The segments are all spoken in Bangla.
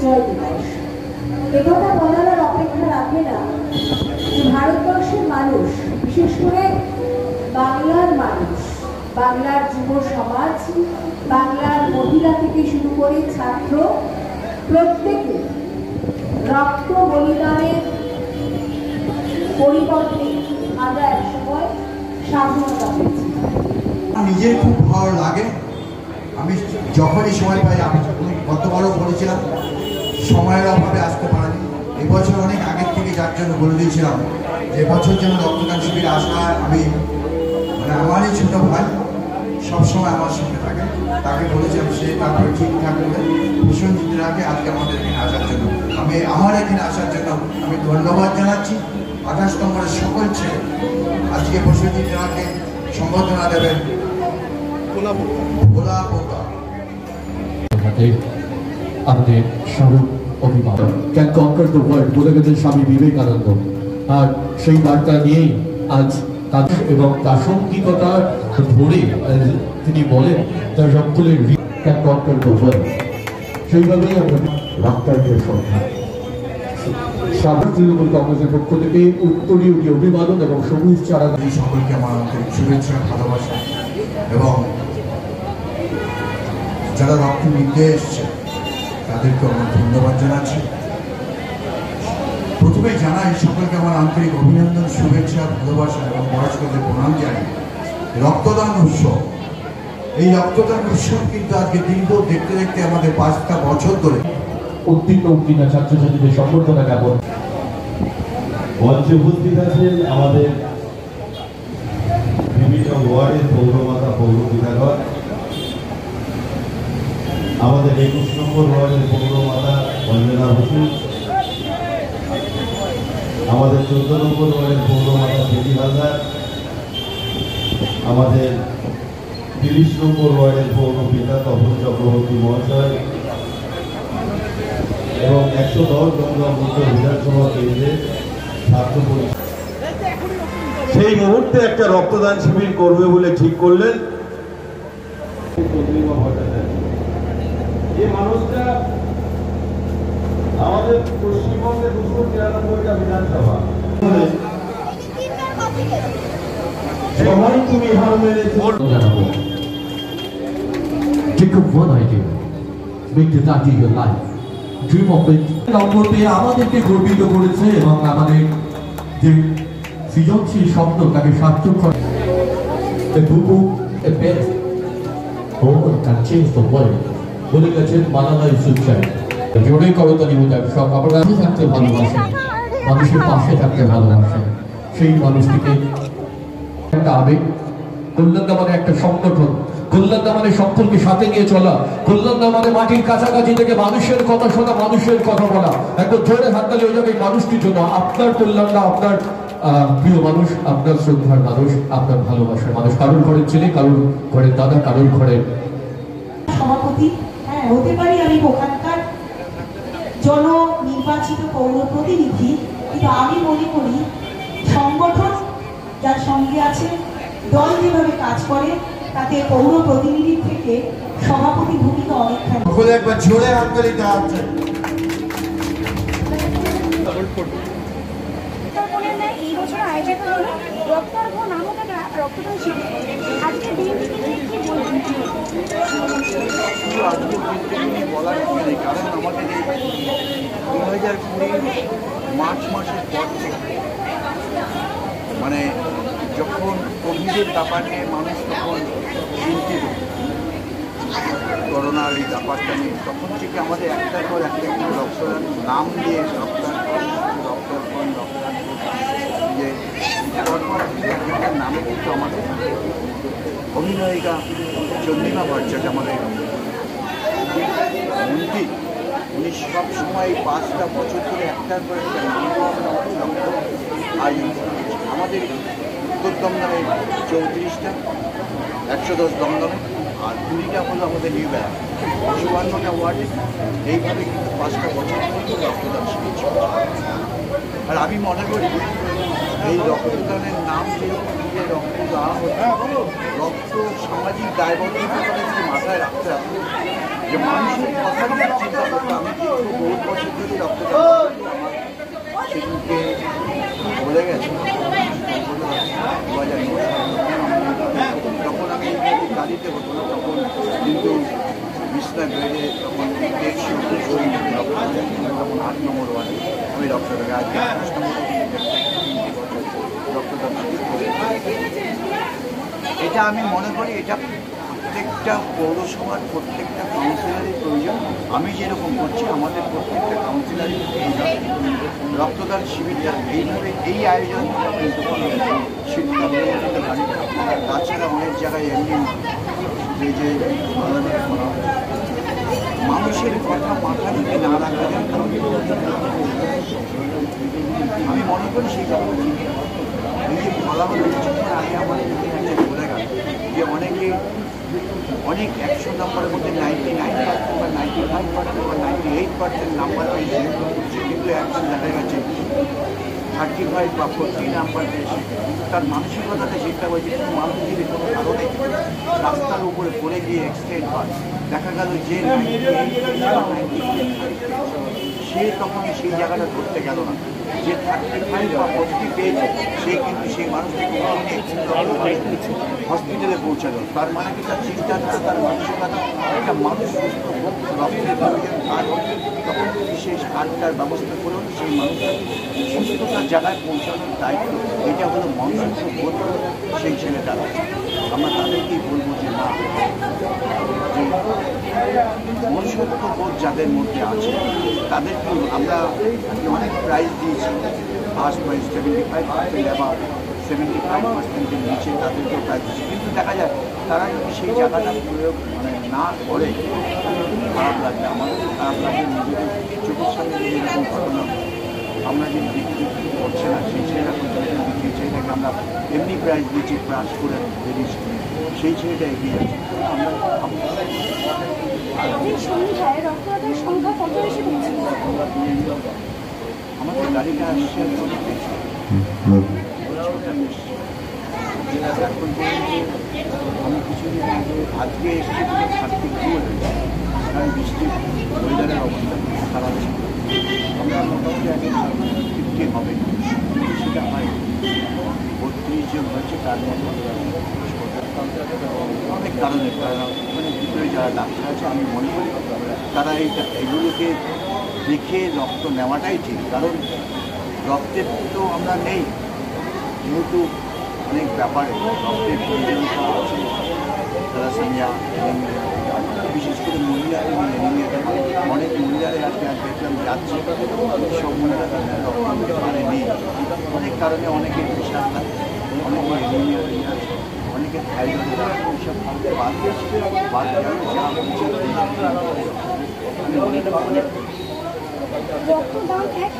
বিজয় দিবস। একথা বলার অপেক্ষা রাখে না যে ভারতবর্ষের মানুষ, বিশেষ করে বাংলার মানুষ, বাংলার যুব সমাজ, বাংলার মহিলা থেকে শুরু করে ছাত্র, প্রত্যেকে রক্ত বলিদানের পরিবর্তে আমরা একসময় স্বাধীনতা পেয়েছি। নিজের খুব ভালো লাগে। আমি যখনই সময় পাই, আমি গতবারও বলেছিলাম সময়ের অভাবে আসতে পারিনি, এবছর অনেক আগের থেকে যার জন্য বলে দিয়েছিলাম যে এবছর যেন রক্তদান শিবির আসা। আমি আমারই ছোট ভাই সবসময় আমার সঙ্গে থাকে, তাকে বলেছিলাম, সে তারপরে ঠিকঠাক করে ভীষণ জিতে রাখে আজকে আমাদের এখানে আসার জন্য। আমি আমার এখানে আসার জন্য আমি ধন্যবাদ জানাচ্ছি। 28 নম্বরের সকল ছেলে আজকে প্রসেনজিৎ রায়কে সম্বর্ধনা দেবেন। আমাদের স্বরূপ অভিভাবক ক্যান কনকার দ্য ওয়ার্ল্ড বলে গেছেন স্বামী বিবেকানন্দ, আর সেই বার্তা নিয়েই আজ তাদের এবং প্রাসঙ্গিকতা ধরে তিনি বলেন তার সকলের ক্যান কনকার দ্য ওয়ার্ল্ড। সেইভাবেই আমরা ডাক্তারদের সংখ্যা সাধারণ তৃণমূল কংগ্রেসের পক্ষ থেকে উত্তরীয় অভিবাদন এবং সবুজ চারা সকলকে আমার আন্তরিক শুভেচ্ছা, ভালোবাসা এবং যারা রক্ত নিতে এসছে তাদেরকে আমার ধন্যবাদ জানাচ্ছি। প্রথমে জানাই সকলকে আমার আন্তরিক অভিনন্দন, শুভেচ্ছা, ভালোবাসা এবং বয়স্কদের প্রণাম জানাই। রক্তদান উৎসব, এই রক্তদান উৎসব কিন্তু আজকে দীর্ঘ দেখতে দেখতে আমাদের 5টা বছর ধরে উত্তীর্ণ ছাত্রছাত্রীদের সম্বর্ধনা জ্ঞাপন। মঞ্চে উপস্থিত আছেন আমাদের বিভিন্ন ওয়ার্ডের পৌরমাতা, পৌরপিতাগণ, আমাদের 21 নম্বর ওয়ার্ডের পৌরমাতা অঞ্জনা বসু, আমাদের 14 নম্বর ওয়ার্ডের পৌরমাতা বেটি হালদার, আমাদের 30 নম্বর ওয়ার্ডের পৌরপিতা তপন চক্রবর্তী মহাশয় এবং 110 নম্বর উত্তর বিধানসভা কেন্দ্রের ছাত্র পরিষদ সেই মুহূর্তে একটা রক্তদান শিবির করবে বলে ঠিক করলেন। যে মানুষটা আমাদের পশ্চিমবঙ্গের 293টা বিধানসভা, সবাই তুমি হার মেনেছো। Take up one idea, make that your life. Dream of it. নম্বর পেয়ে আমাদেরকে গর্বিত করেছে এবং আমাদের যে সৃজনশীল স্বপ্ন তাকে সার্থক করে। A book, a pen, oh, can change the world. বলে গেছেন মালালা ইউসুফজাই। জোরে করতালি বোঝায় সব আপনারা থাকতে ভালোবাসেন, মানুষের পাশে থাকতে ভালোবাসেন, সেই মানুষটিকে একটা আবেগ। কল্যাণদা মানে একটা সংগঠন, কল্যাণদা মানে সকলকে সাথে নিয়ে চলা, কল্যাণদা মানে মাটির কাছাকাছি থেকে মানুষের কথা শোনা, মানুষের কথা বলা। একদম জোরে হাততালি হয়ে যাবে এই মানুষটির জন্য। আপনার কল্যাণদা আপনার প্রিয় মানুষ, আপনার শ্রদ্ধার মানুষ, আপনার ভালোবাসার মানুষ, কারোর ঘরের ছেলে, কারোর ঘরের দাদা, কারোর ঘরের সভাপতি। হ্যাঁ, হতে পারি আমি ওখানকার জননির্বাচিত পৌর প্রতিনিধি, কিন্তু আমি মনে করি সংগঠন যার সঙ্গে আছে, দল যেভাবে কাজ করে, তাতে পৌর প্রতিনিধির থেকে সভাপতি ভূমিকা অনেকখানি। একবার জোরে হাততালি দেওয়া হচ্ছে। এই বছর আয়োজিত হলো রক্তার্ঘ নামক একটা রক্তদান শিবির। আজকে দিনটি কি বলবেন? বলার কারণ আমাদের এই 2020 মার্চ মাসের পর থেকে মানে যখন কোভিডের ব্যাপার নিয়ে মানুষ তখন চিন্তিত, করোনার এই ব্যাপারটা নিয়ে, তখন থেকে আমাদের একটার পর একটা রক্তদান নাম দিয়ে রক্তদান যে এটার নামে কিন্তু আমাদের অভিনয়িকা চন্দ্রিমা ভট্টাচার্য আমাদের মন্ত্রী, উনি সব সময় 5টা বছর ধরে একটার পর একটা নাম রক্ত আয়োজন করেছে। আমাদের উত্তর দমদমে 34টা, 110 দমদমে, আর 20টা হলো আমাদের নিউ বেড়া, 54টা ওয়ার্ডে। এইভাবে কিন্তু 5টা বছর ধরে রক্তদান শিবির চলছে। আর আমি মনে করি এই রক্তদানের নাম যেরকম দিয়ে রক্ত দেওয়া হচ্ছে, রক্ত সামাজিক দায়বদ্ধতা মাথায় রাখতে হবে যে মানুষের কথা চিন্তা করতে। আমি কিন্তু বহুত নম্বর ওয়ার্ডে আমি রক্তদান আজকে 28 নম্বর রক্তদান। এটা আমি মনে করি এটা প্রত্যেকটা পৌরসভার প্রত্যেকটা কাউন্সিলরের প্রয়োজন। আমি যেরকম করছি আমাদের প্রত্যেকটা কাউন্সিলরের প্রয়োজন রক্তদান শিবিরটা এইভাবে এই আয়োজন কিন্তু শীতকালে তাছাড়া অনেক জায়গায় এমনি যে মানুষের কথা মাথা থেকে না রাখা যায় আমি মনে করি সেই কথা এই যে ফলাফল আগে আমাদের একটা বলে গেল যে অনেক 100 নম্বরের মধ্যে 99% বা 95% বা 98% নাম্বার পেয়েছে, কিন্তু এখন দেখা গেছে 35 বা 40 নাম্বার পেয়েছে। তার মানসিকতাটা চিন্তা করেছে কিন্তু মানুষ যদি কোনো কারণে রাস্তার উপরে পড়ে গিয়ে অ্যাক্সিডেন্ট হয়, দেখা গেল যে সে তখন সেই জায়গাটা ধরতে গেল না, যে 35 বা 40 পেয়েছে সে কিন্তু সেই মানুষটিকে হসপিটালে পৌঁছালো। তার মানে কি তার চিন্তাধারা তার মানসিকতা একটা মানুষ সুস্থ হোক রক্তের প্রয়োজন কার হোক তখন বিশেষ কার্ডটার ব্যবস্থা করুন সেই মানুষটাকে সুস্থতার জায়গায় পৌঁছানোর দায়িত্ব। এটা হলো মনুষ্য বোধ সেই ছেলেটার। আমরা তাদেরকেই বলবো যে না, মনুষ্যত্ব বোধ যাদের মধ্যে আছে তাদেরকে আমরা অনেক প্রাইজ দিয়েছি। ফার্স্ট প্রাইজ 75% এবং 75%-এর নিচে তাদেরকেও প্রাইজ দিয়েছি। কিন্তু দেখা যায় তারা যদি সেই জায়গাটা প্রয়োগ না করে খারাপ লাগবে, আমাদের খারাপ লাগবে। নিজেদের চোখের সামনে যদি এরকম ঘটনা আমরা যে বিক্রি করছে না সেই ছেলেটা বিক্রি ছেলেটাকে আমরা এমনি প্রাইজ দিয়েছি, ক্রাশ করে বেরিয়েছি, সেই ছেলেটা এগিয়ে যাচ্ছে। আমাদের গাড়িটা আসছে অনেক বেশি, এখন আমি কিছুদিন আগে আজকে এসে থাকতে গিয়ে কারণ বৃষ্টির ওয়েদারের অবস্থা খারাপ ছিল। আমরা মোটামুটি আগে 50 হবে, সেটা হয় 32 জন হয়েছে। তার মধ্যে অনেক কারণে মানে ভিতরে যারা ডাক্তার আছে আমি মনে করি তারা এগুলোকে দেখে রক্ত নেওয়াটাই ঠিক। কারণ রক্তের তো আমরা নেই, যেহেতু অনেক ব্যাপারে রক্তের প্রয়োজনীয়তা আছে। থ্যালাসেমিয়া, বিশেষ করে মহিলাদের অনেক মহিলারা আজকে দেখলাম যাচ্ছে, সব মহিলারা রক্ত দিতে পারেনি অনেক কারণে। অনেকে প্রেশার থাকে, অনেকে অ্যানিমিয়া আছে, অনেকে থাইরয়েড এইসব ভাবে বাদ যা রক্তদান এক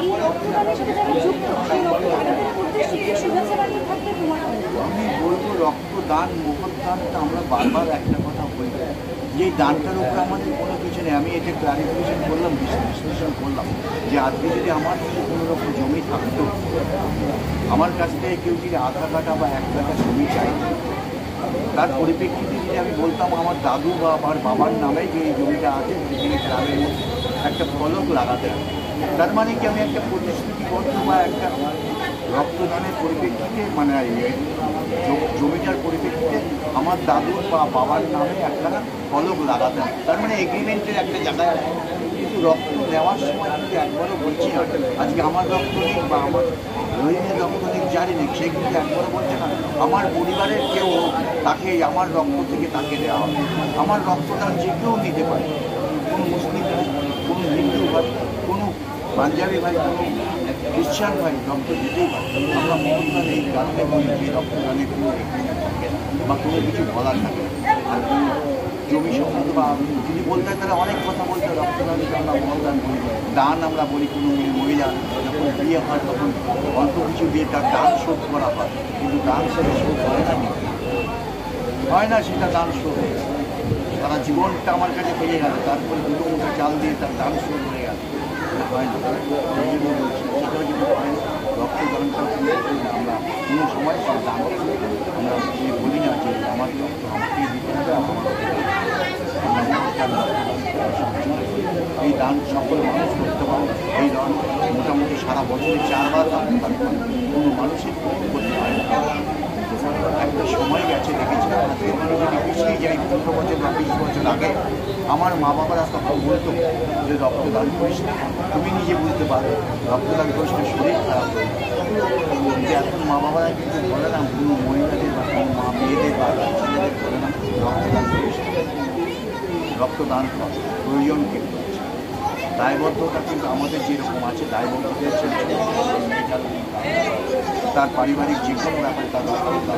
এই রক্তদানের সাথে যারা যুক্ত সেই রক্তদানের উদ্দেশ্যে কি শুভেচ্ছা বানিয়ে থাকবে তোমার? আমি বলবো রক্তদান মহৎদানটা আমরা বারবার একটা কথা বলি যে দানটার উপরে আমাদের কোনো কিছু নেই। আমি এটা ক্লারিফিকেশন করলাম, বিশ্লেষণ করলাম যে আজকে যদি আমার কোনো রকম জমি থাকতো, আমার কাছ থেকে কেউ যদি আধা কাটা বা 1 কাটা জমি চাই, তার পরিপ্রেক্ষিতে যদি আমি বলতাম আমার দাদু বা আমার বাবার নামে যে এই জমিটা আছে সেখানে গ্রামের মধ্যে একটা ফলক লাগাতে হবে, তার মানে কি আমি একটা প্রতিশ্রুতিবদ্ধ বা একটা রক্তদানের পরিপ্রেক্ষিতে মানে জমিটার পরিপ্রেক্ষিতে আমার দাদুর বা বাবার নামে একটা ফলক লাগাতে হবে, তার মানে এগ্রিমেন্টের একটা জায়গায় আছে। কিন্তু রক্ত নেওয়ার সময় কিন্তু একবারও বলছি না আজকে আমার রক্ত নেই বা আমার রোহিণীর রক্ত নেই, জানি নেই, সে কিন্তু একবারও বলছে না আমার পরিবারের কেউ তাকে আমার রক্ত থেকে তাকে দেওয়া হবে। আমার রক্তদান যে কেউ নিতে পারে, কোনো মুসলিম ভাই, কোনো হিন্দু ভাই, কোনো পাঞ্জাবি ভাই, কোনো খ্রিস্টান ভাই রক্ত দিতেই পারে। আমরা মহৎদান এই কারণে বলি যে রক্তদানে কোনো থাকে বা কোনো কিছু বলার থাকে আর কোনো জমি সম্বন্ধ বা যদি বলতে হয় তাহলে অনেক কথা বলতে হয়। রক্তদানকে আমরা মহৎদান বলি, দান আমরা বলি। কোনো মহিলা যখন বিয়ে হয় তখন অল্প কিছু দিয়ে তার দান শোধ করা হয়, কিন্তু দান সেটা শোধ হয় না, সেটা দান শোধ হয়ে গেল। সারা জীবনটা আমার কাছে পেয়ে গেল, তারপরে 2 মুঠো চাল দিয়ে তার দান শোধ হয়ে গেল, হয় না। সেটাও যদি হয় রক্তদানটা আমরা কোনো সময় সে দান আমরা বলি না যে আমার রক্ত আমাকে দিতে হবে, এই দান সকল মানুষ করতে পারে। এই দান মোটামুটি সারা বছরে 4 বার দান কোনো মানুষের করতে হয় না। একটা সময় গেছে দেখেছিলাম আজকে মানুষ যদি পিছিয়ে যে 15 বছর বা 20 বছর আগে আমার মা বাবারা তখন বলতো যে রক্তদান করিস না, তুমি নিজে বুঝতে পারো রক্তদান করিস না, শরীর খারাপ হয়ে যায়। কিন্তু এখন মা বাবারা কিন্তু বলে না, কোনো মহিলাদের বা কোনো মা মেয়েদের বা ছেলেদের বলে না রক্তদান করিস না, রক্তদান কর, প্রয়োজন কিন্তু আছে। দায়বদ্ধতা কিন্তু আমাদের যেরকম আছে, দায়বদ্ধতা তার পারিবারিক যে কোনো ব্যাপারে তার রক্তদান